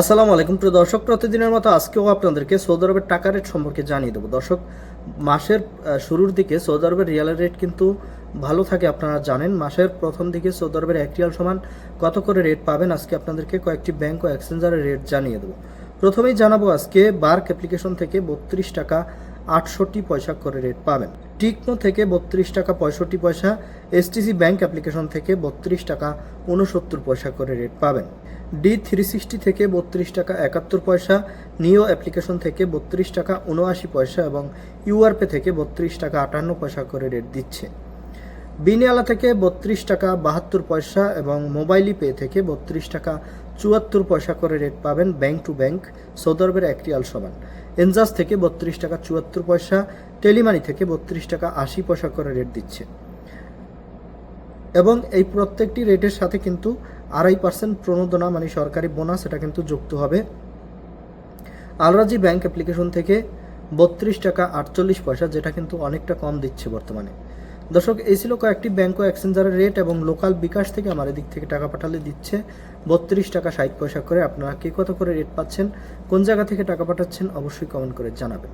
আসসালামু আলাইকুম প্রিয় দর্শক, প্রতিদিনের মতো আজকেও আপনাদেরকে সৌদি আরবের টাকা রেট সম্পর্কে জানিয়ে দেবো। দর্শক, মাসের শুরুর দিকে সৌদি আরবের রিয়ালের রেট কিন্তু ভালো থাকে। আপনারা জানেন মাসের প্রথম দিকে সৌদি আরবের 1 রিয়াল সমান কত করে রেট পাবেন। আজকে আপনাদেরকে কয়েকটি ব্যাংক ও এক্সচেঞ্জারের রেট জানিয়ে দেবো। প্রথমেই জানাবো আজকে বার্ক অ্যাপ্লিকেশন থেকে 32 টাকা 68 পয়সা করে রেট পাবেন। টিকনো থেকে 32 টাকা 65 পয়সা, এসটিসি ব্যাংক অ্যাপ্লিকেশন থেকে 32 টাকা 69 পয়সা করে রেট পাবেন। D360 থেকে 32 টাকা 71 পয়সা, নিও অ্যাপ্লিকেশন থেকে 32 টাকা 79 পয়সা এবং ইউআরপে থেকে 32 টাকা 58 পয়সা করে রেট দিচ্ছে। বিনিয়ালা থেকে 32 টাকা 72 পয়সা এবং মোবাইলি পে থেকে 32 টাকা 74 পয়সা করে রেট পাবেন ব্যাংক টু ব্যাংক সৌদি আরবের 1 রিয়াল সমান। এনজাস থেকে 32 টাকা 74 পয়সা, টেলিমানি থেকে 32 টাকা 80 পয়সা করে রেট দিচ্ছে এবং এই প্রত্যেকটি রেটের সাথে কিন্তু 2.5% প্রণোদনা মানে সরকারি বোনাস এটা কিন্তু যুক্ত হবে। আলরাজি ব্যাংক অ্যাপ্লিকেশন থেকে 32 টাকা 48 পয়সা, যেটা কিন্তু অনেকটা কম দিচ্ছে বর্তমানে। দর্শক, এই ছিল কয়েকটি ব্যাংক ও এক্সচেঞ্জারের রেট এবং লোকাল বিকাশ থেকে আমার এদিক থেকে টাকা পাঠালে দিচ্ছে 32 টাকা 60 পয়সা করে। আপনারা কে কত করে রেট পাচ্ছেন, কোন জায়গা থেকে টাকা পাঠাচ্ছেন অবশ্যই কমেন্ট করে জানাবেন।